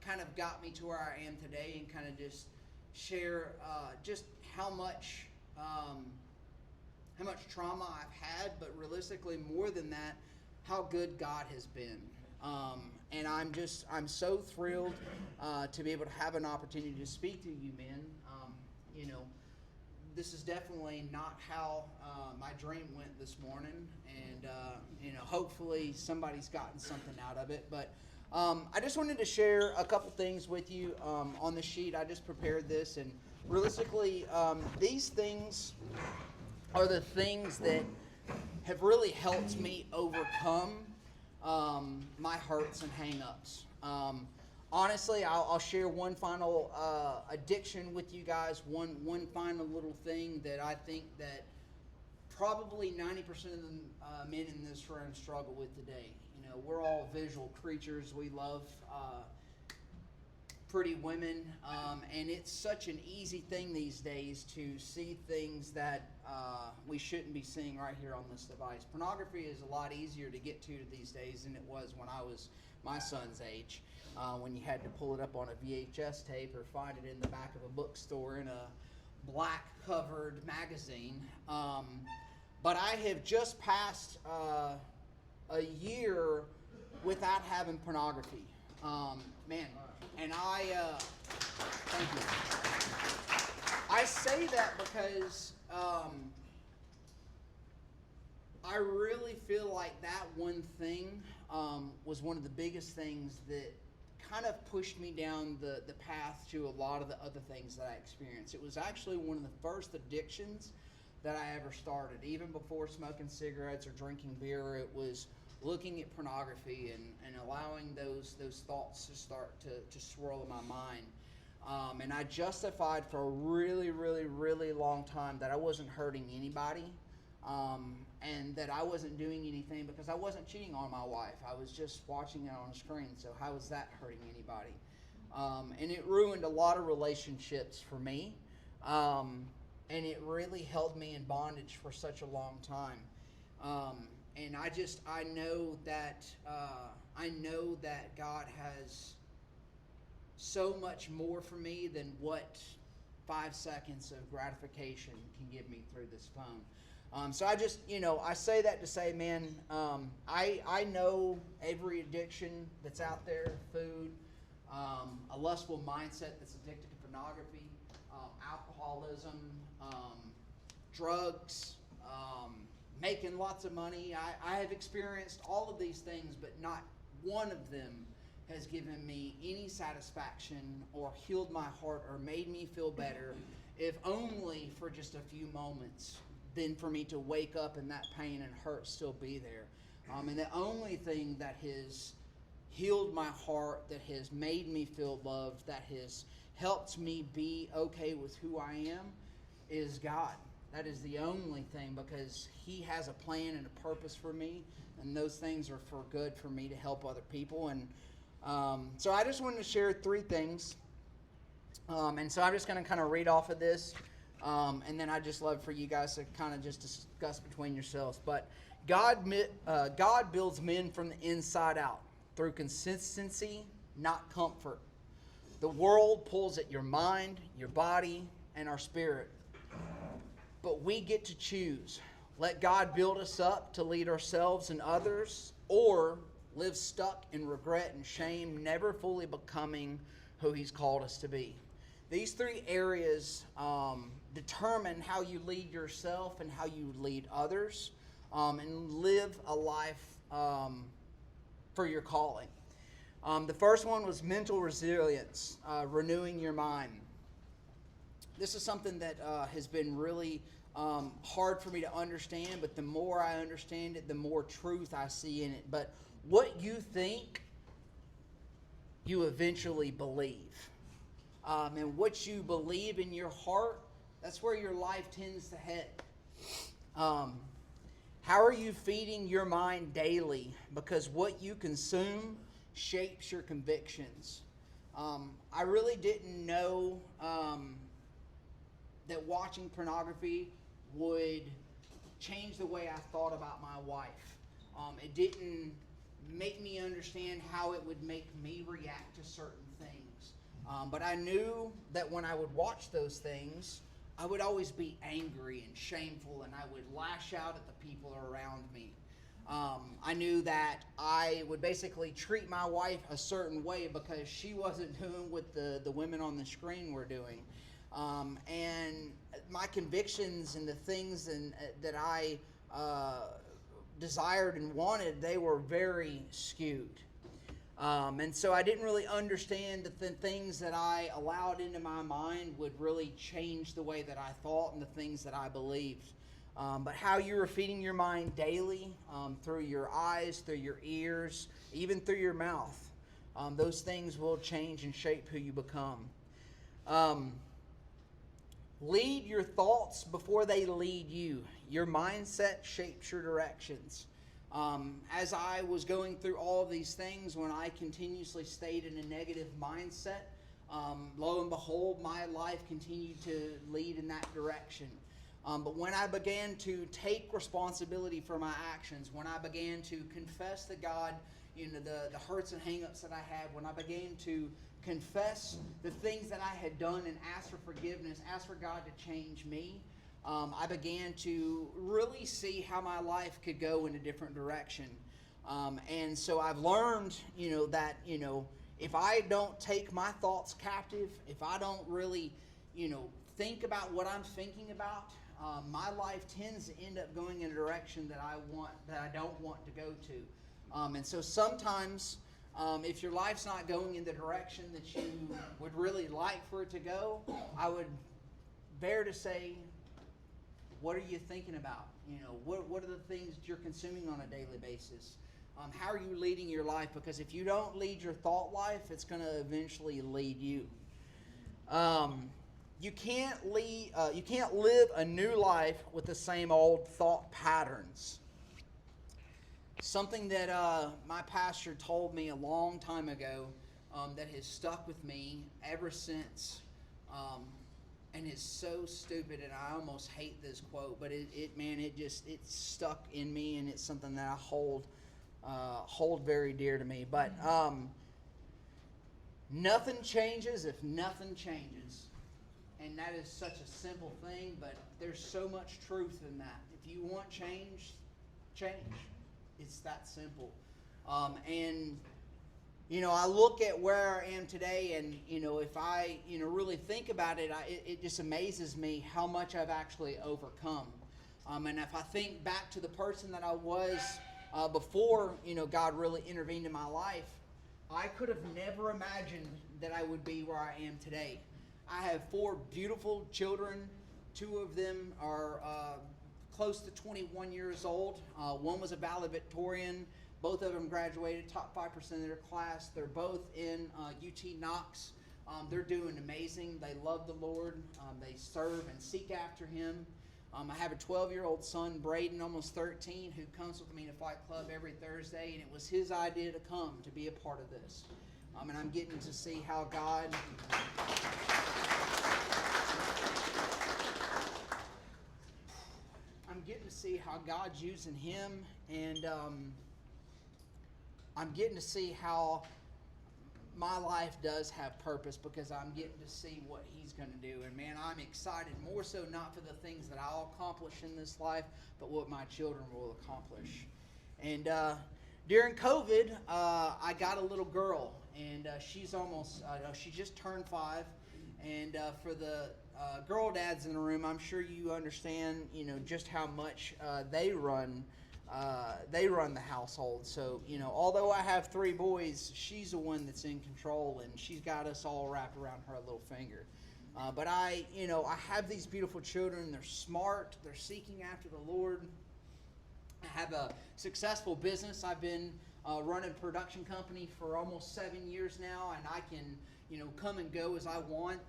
kind of got me to where I am today, and kind of just share just how much trauma I've had, but realistically, more than that, how good God has been. And I'm so thrilled to be able to have an opportunity to speak to you men. This is definitely not how my dream went this morning, and hopefully somebody's gotten something out of it. But I just wanted to share a couple things with you on the sheet. I just prepared this, and realistically, these things are the things that have really helped me overcome my hurts and hang-ups. Honestly, I'll share one final addiction with you guys, one final little thing that I think that probably 90% of the men in this room struggle with today. We're all visual creatures. We love pretty women, and it's such an easy thing these days to see things that we shouldn't be seeing right here on this device. Pornography is a lot easier to get to these days than it was when I was my son's age, when you had to pull it up on a VHS tape or find it in the back of a bookstore in a black covered magazine. But I have just passed a year without having pornography. And thank you. I say that because I really feel like that one thing was one of the biggest things that kind of pushed me down the path to a lot of the other things that I experienced. It was actually one of the first addictions that I ever started. Even before smoking cigarettes or drinking beer, it was looking at pornography and allowing those thoughts to start to swirl in my mind. And I justified for a really, really, really long time that I wasn't hurting anybody, and that I wasn't doing anything because I wasn't cheating on my wife. I was just watching it on a screen, so how was that hurting anybody? And it ruined a lot of relationships for me, and it really held me in bondage for such a long time. And I know that God has so much more for me than what 5 seconds of gratification can give me through this phone. So I say that to say, man, I know every addiction that's out there: food, a lustful mindset that's addicted to pornography, alcoholism, drugs, making lots of money. I have experienced all of these things, but not one of them has given me any satisfaction or healed my heart or made me feel better, if only for just a few moments, than for me to wake up and that pain and hurt still be there. And the only thing that has healed my heart, that has made me feel loved, that has helped me be okay with who I am, is God. That is the only thing, because He has a plan and a purpose for me, and those things are for good for me to help other people. And so I just wanted to share 3 things. And so I'm just going to kind of read off of this, and then I'd just love for you guys to kind of just discuss between yourselves. But God builds men from the inside out through consistency, not comfort. The world pulls at your mind, your body, and our spirit. But we get to choose. Let God build us up to lead ourselves and others, or live stuck in regret and shame, never fully becoming who He's called us to be. These 3 areas determine how you lead yourself and how you lead others, and live a life for your calling. The first one was mental resilience, renewing your mind. This is something that has been really hard for me to understand, but the more I understand it, the more truth I see in it. But what you think, you eventually believe. And what you believe in your heart, that's where your life tends to head. How are you feeding your mind daily? Because what you consume shapes your convictions. I really didn't know that watching pornography would change the way I thought about my wife. It didn't make me understand how it would make me react to certain things. But I knew that when I would watch those things, I would always be angry and shameful, and I would lash out at the people around me. I knew that I would basically treat my wife a certain way because she wasn't doing what the women on the screen were doing. And my convictions and the things that I desired and wanted, they were very skewed. And so I didn't really understand that the things that I allowed into my mind would really change the way that I thought and the things that I believed. But how you are feeding your mind daily, through your eyes, through your ears, even through your mouth, those things will change and shape who you become. Lead your thoughts before they lead you. Your mindset shapes your directions. As I was going through all of these things, when I continuously stayed in a negative mindset, lo and behold, my life continued to lead in that direction. But when I began to take responsibility for my actions, when I began to confess to God, the hurts and hang-ups that I had, when I began to confess the things that I had done and ask for forgiveness, ask for God to change me, I began to really see how my life could go in a different direction. And so I've learned, that, if I don't take my thoughts captive, if I don't really, think about what I'm thinking about, my life tends to end up going in a direction that I don't want to go to. And so sometimes, if your life's not going in the direction that you would really like for it to go, I would bear to say, what are you thinking about? What are the things that you're consuming on a daily basis? How are you leading your life? Because if you don't lead your thought life, it's going to eventually lead you. You can't live a new life with the same old thought patterns. Something that my pastor told me a long time ago that has stuck with me ever since, and is so stupid, and I almost hate this quote, but it's stuck in me, and it's something that I hold very dear to me. But nothing changes if nothing changes. And that is such a simple thing, but there's so much truth in that. If you want change. It's that simple. And I look at where I am today, and if I really think about it, it just amazes me how much I've actually overcome. And if I think back to the person that I was before God really intervened in my life, I could have never imagined that I would be where I am today. I have 4 beautiful children. 2 of them are close to 21 years old. One was a valedictorian. Both of them graduated, top 5% of their class. They're both in UT Knox. They're doing amazing. They love the Lord. They serve and seek after Him. I have a 12-year-old son, Braden, almost 13, who comes with me to Fight Club every Thursday, and it was his idea to come to be a part of this. And I'm getting to see how God... I'm getting to see how God's using him, and I'm getting to see how my life does have purpose, because I'm getting to see what He's going to do. And man, I'm excited, more so not for the things that I'll accomplish in this life, but what my children will accomplish. And during COVID, I got a little girl, and she's almost, she just turned 5. And for the girl dads in the room, I'm sure you understand, just how much they run the household. So, although I have 3 boys, she's the one that's in control, and she's got us all wrapped around her little finger. But I have these beautiful children. They're smart. They're seeking after the Lord. I have a successful business. I've been running a production company for almost 7 years now, and I can, come and go as I want.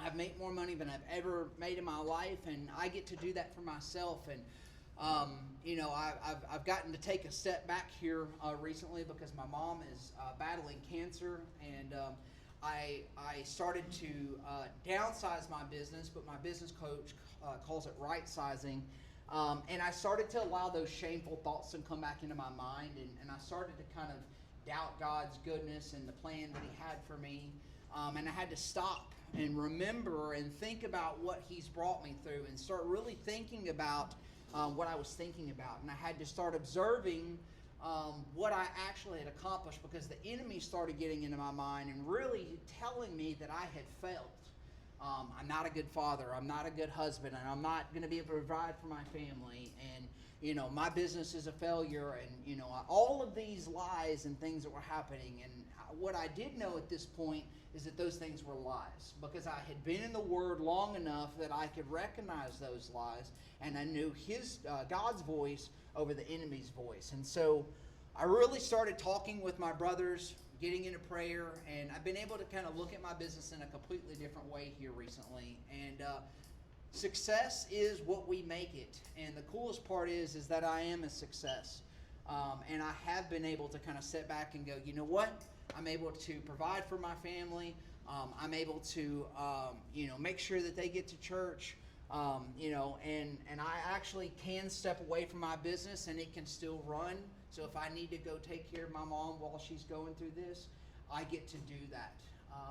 I've made more money than I've ever made in my life, and I get to do that for myself. And I've gotten to take a step back here recently, because my mom is battling cancer, and I started to downsize my business, but my business coach calls it right-sizing. And I started to allow those shameful thoughts to come back into my mind, and I started to kind of doubt God's goodness and the plan that He had for me. And I had to stop and remember and think about what He's brought me through, and start really thinking about what I was thinking about. And I had to start observing what I actually had accomplished, because the enemy started getting into my mind and really telling me that I had failed. I'm not a good father, I'm not a good husband, and I'm not going to be able to provide for my family, and my business is a failure, and all of these lies and things that were happening. And what I did know at this point is that those things were lies, because I had been in the Word long enough that I could recognize those lies, and I knew God's voice over the enemy's voice. And so I really started talking with my brothers, getting into prayer, and I've been able to kind of look at my business in a completely different way here recently. And success is what we make it. And the coolest part is that I am a success. And I have been able to kind of sit back and go, you know what? I'm able to provide for my family. I'm able to, make sure that they get to church. And I actually can step away from my business, and it can still run. So if I need to go take care of my mom while she's going through this, I get to do that.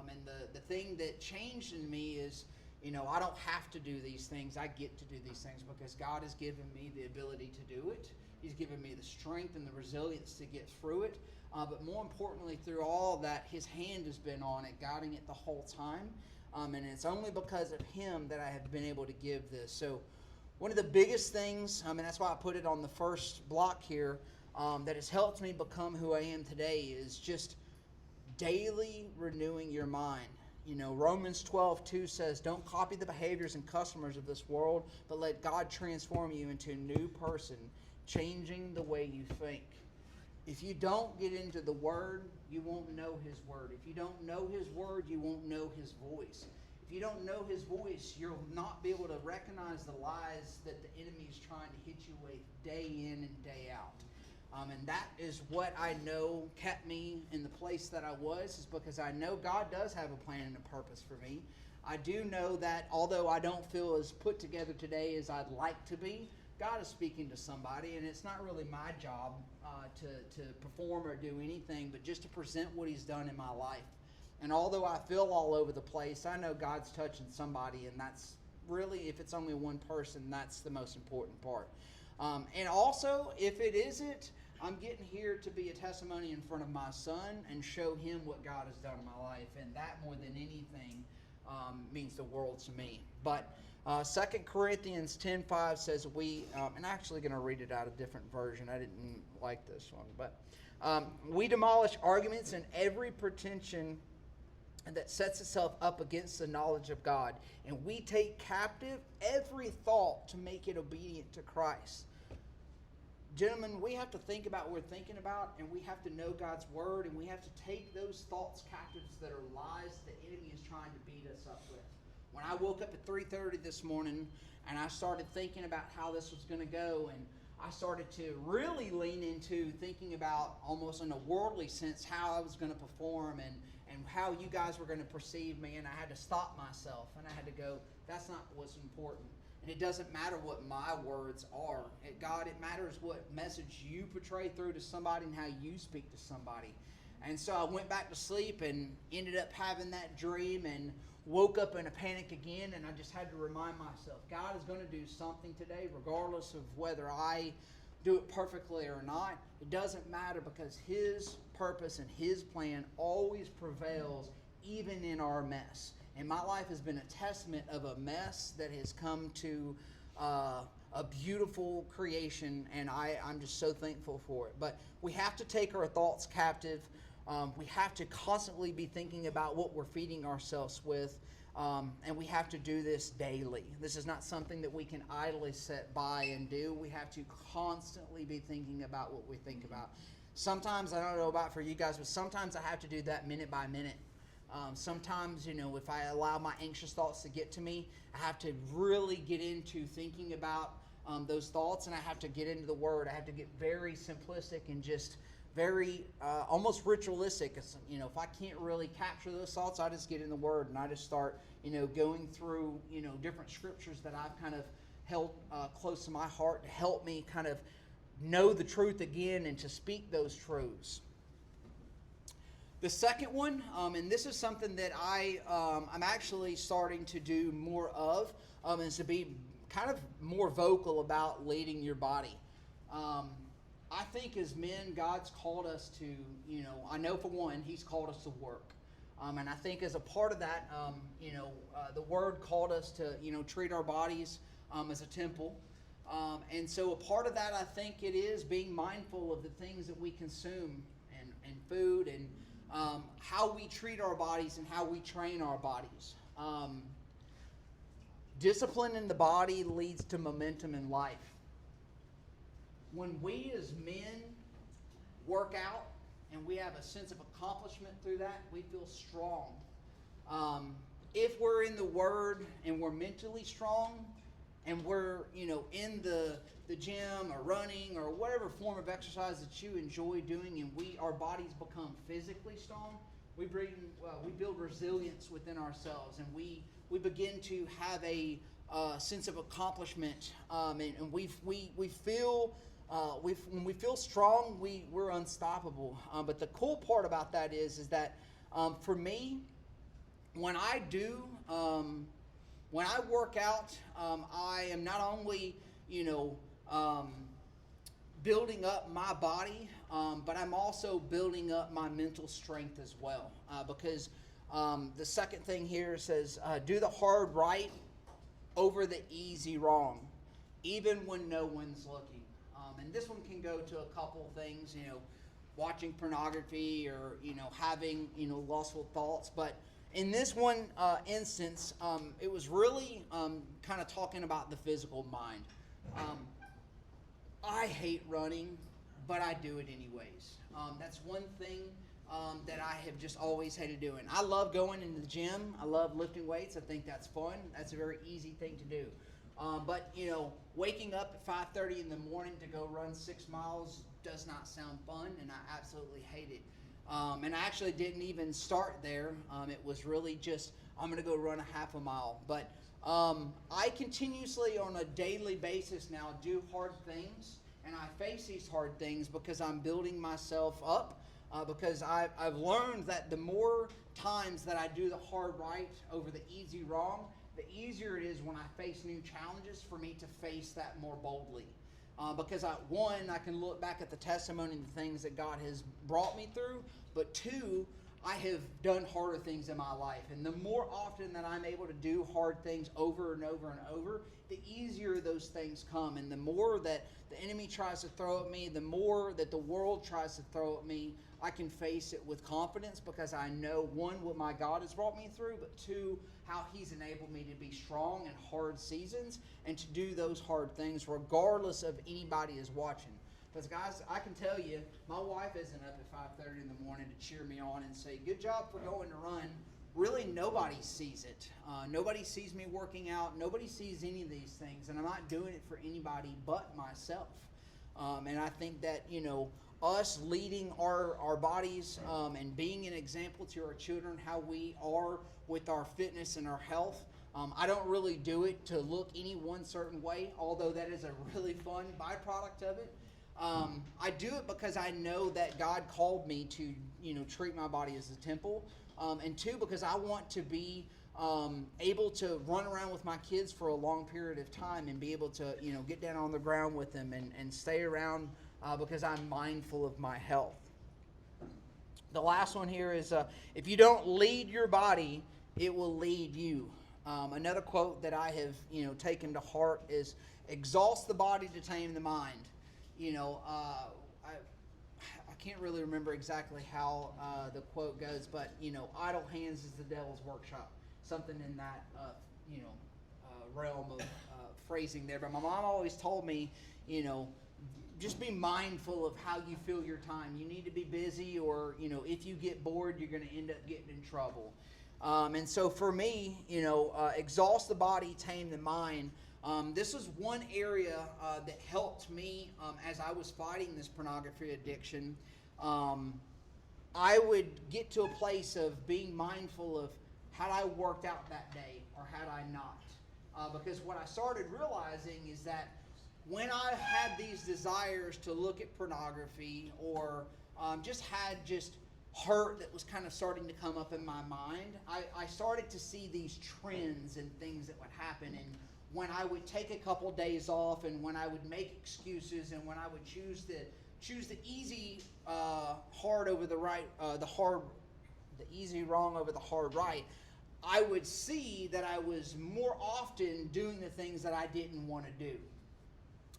And the thing that changed in me is, I don't have to do these things. I get to do these things because God has given me the ability to do it. He's given me the strength and the resilience to get through it. But more importantly, through all that, His hand has been on it, guiding it the whole time. And it's only because of Him that I have been able to give this. So one of the biggest things, and that's why I put it on the first block here, that has helped me become who I am today, is just daily renewing your mind. Romans 12:2 says, don't copy the behaviors and customers of this world, but let God transform you into a new person, changing the way you think. If you don't get into the Word, you won't know His Word. If you don't know His Word, you won't know His voice. If you don't know His voice, you'll not be able to recognize the lies that the enemy is trying to hit you with day in and day out. And that is what I know kept me in the place that I was, is because I know God does have a plan and a purpose for me. I do know that although I don't feel as put together today as I'd like to be, God is speaking to somebody, and it's not really my job to perform or do anything, but just to present what He's done in my life. And although I feel all over the place, I know God's touching somebody, and that's really, if it's only one person, that's the most important part. And also, if it isn't, I'm getting here to be a testimony in front of my son and show him what God has done in my life, and that more than anything means the world to me. But 2 Corinthians 10:5 says and I'm actually going to read it out a different version. I didn't like this one, but We demolish arguments and every pretension that sets itself up against the knowledge of God. And we take captive every thought to make it obedient to Christ. Gentlemen, we have to think about what we're thinking about, and we have to know God's Word, and we have to take those thoughts captives that are lies the enemy is trying to beat us up with. When I woke up at 3:30 this morning, and I started thinking about how this was going to go, and I started to really lean into thinking about, almost in a worldly sense, how I was going to perform and how you guys were going to perceive me. And I had to stop myself, and I had to go, that's not what's important. And it doesn't matter what my words are. God, it matters what message you portray through to somebody and how you speak to somebody. And so I went back to sleep and ended up having that dream and woke up in a panic again, and I just had to remind myself, God is going to do something today, regardless of whether I do it perfectly or not. It doesn't matter, because His purpose and His plan always prevails, even in our mess. And my life has been a testament of a mess that has come to a beautiful creation, and I'm just so thankful for it. But we have to take our thoughts captive. We have to constantly be thinking about what we're feeding ourselves with, and we have to do this daily. This is not something that we can idly sit by and do. We have to constantly be thinking about what we think about. Sometimes, I don't know about for you guys, but sometimes I have to do that minute by minute. Sometimes, if I allow my anxious thoughts to get to me, I have to really get into thinking about those thoughts, and I have to get into the Word. I have to get very simplistic and just very almost ritualistic. If I can't really capture those thoughts, I just get in the Word and I just start, going through, different scriptures that I've kind of held close to my heart to help me kind of know the truth again and to speak those truths. The second one, and this is something that I'm actually starting to do more of, is to be kind of more vocal about leading your body. I think as men, God's called us to, I know for one, He's called us to work. And I think as a part of that, the Word called us to, treat our bodies as a temple. And so a part of that, I think it is being mindful of the things that we consume and food and how we treat our bodies and how we train our bodies. Discipline in the body leads to momentum in life. When we as men work out and we have a sense of accomplishment through that, we feel strong. If we're in the Word and we're mentally strong and we're, in the gym or running or whatever form of exercise that you enjoy doing, and our bodies become physically strong, we build resilience within ourselves, and we begin to have a sense of accomplishment, and we feel. When we feel strong, we're unstoppable. But the cool part about that is that for me, when I work out, I am not only building up my body, but I'm also building up my mental strength as well. Because the second thing here says, do the hard right over the easy wrong, even when no one's looking. And this one can go to a couple things, watching pornography or, having, lustful thoughts. But in this one instance, it was really kind of talking about the physical mind. I hate running, but I do it anyways. That's one thing that I have just always hated doing. I love going into the gym. I love lifting weights. I think that's fun. That's a very easy thing to do. But waking up at 5:30 in the morning to go run 6 miles does not sound fun, and I absolutely hate it. And I actually didn't even start there. It was really just, I'm going to go run a half a mile. But I continuously, on a daily basis now, do hard things, and I face these hard things because I'm building myself up. Because I've learned that the more times that I do the hard right over the easy wrong, the easier it is when I face new challenges for me to face that more boldly. Because I can look back at the testimony and the things that God has brought me through, but two, I have done harder things in my life. And the more often that I'm able to do hard things over and over and over, the easier those things come. And the more that the enemy tries to throw at me, the more that the world tries to throw at me, I can face it with confidence because I know, one, what my God has brought me through, but two, how He's enabled me to be strong in hard seasons and to do those hard things regardless of anybody is watching. Because, guys, I can tell you, my wife isn't up at 5:30 in the morning to cheer me on and say, good job for going to run. Really, nobody sees it. Nobody sees me working out. Nobody sees any of these things. And I'm not doing it for anybody but myself. And I think that, us leading our bodies and being an example to our children, how we are with our fitness and our health. I don't really do it to look any one certain way, although that is a really fun byproduct of it. I do it because I know that God called me to, treat my body as a temple. And two, because I want to be able to run around with my kids for a long period of time and be able to, get down on the ground with them and stay around because I'm mindful of my health. The last one here is, if you don't lead your body, it will lead you. Another quote that I have, taken to heart is, exhaust the body to tame the mind. I can't really remember exactly how the quote goes, but, idle hands is the devil's workshop. Something in that, realm of phrasing there. But my mom always told me, just be mindful of how you fill your time. You need to be busy, or, if you get bored, you're going to end up getting in trouble. And so for me, exhaust the body, tame the mind. This was one area that helped me as I was fighting this pornography addiction. I would get to a place of being mindful of, had I worked out that day or had I not? Because what I started realizing is that when I had these desires to look at pornography, or just had hurt that was kind of starting to come up in my mind, I started to see these trends and things that would happen. And when I would take a couple days off, and when I would make excuses, and when I would choose the easy hard over the right, the easy wrong over the hard right, I would see that I was more often doing the things that I didn't want to do.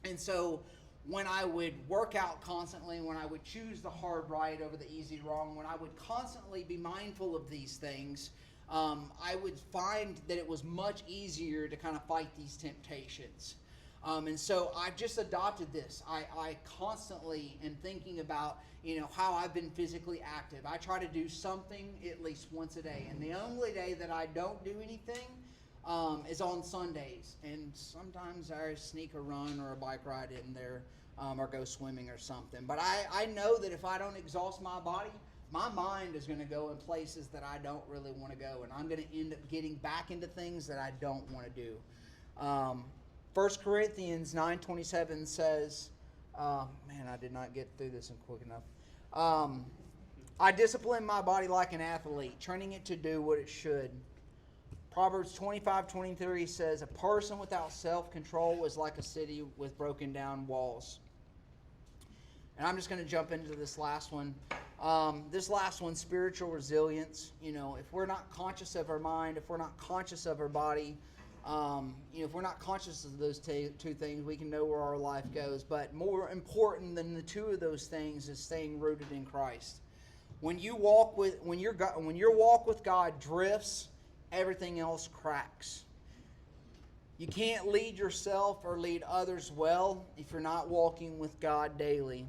And so when I would work out constantly, when I would choose the hard right over the easy wrong, when I would constantly be mindful of these things, I would find that it was much easier to kind of fight these temptations. And so I've just adopted this. I constantly am thinking about, how I've been physically active. I try to do something at least once a day. And the only day that I don't do anything is on Sundays. And sometimes I sneak a run or a bike ride in there, or go swimming or something. But I know that if I don't exhaust my body, my mind is going to go in places that I don't really want to go. And I'm going to end up getting back into things that I don't want to do. 1 Corinthians 9:27 says, I did not get through this in quick enough. I discipline my body like an athlete, training it to do what it should. Proverbs 25:23 says, a person without self-control is like a city with broken down walls. And I'm just going to jump into this last one. This last one, spiritual resilience. If we're not conscious of our mind, if we're not conscious of our body, if we're not conscious of those two things, we can know where our life goes. But more important than the two of those things is staying rooted in Christ. When your walk with God drifts, everything else cracks. You can't lead yourself or lead others well if you're not walking with God daily.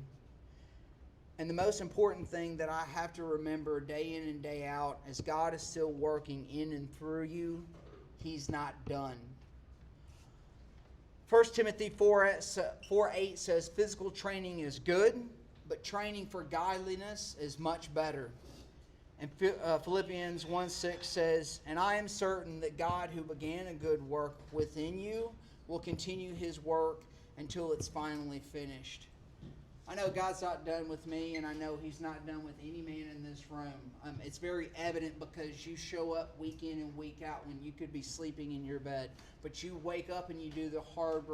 And the most important thing that I have to remember day in and day out is God is still working in and through you. He's not done. 1 Timothy 4:8 says, physical training is good, but training for godliness is much better. And Philippians 1:6 says, and I am certain that God who began a good work within you will continue His work until it's finally finished. I know God's not done with me, and I know He's not done with any man in this room. It's very evident because you show up week in and week out when you could be sleeping in your bed. But you wake up and you do the hard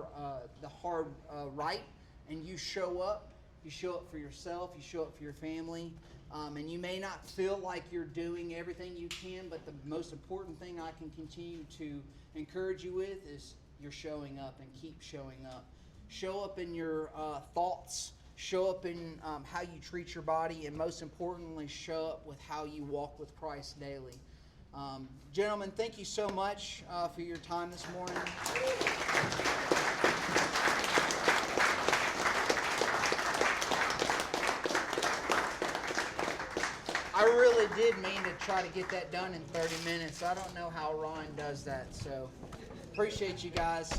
right, and you show up You show up for yourself. You show up for your family. And you may not feel like you're doing everything you can, but the most important thing I can continue to encourage you with is you're showing up, and keep showing up. Show up in your thoughts. Show up in how you treat your body, and most importantly, show up with how you walk with Christ daily. Gentlemen, thank you so much for your time this morning. I really did mean to try to get that done in 30 minutes. I don't know how Ron does that, so appreciate you guys.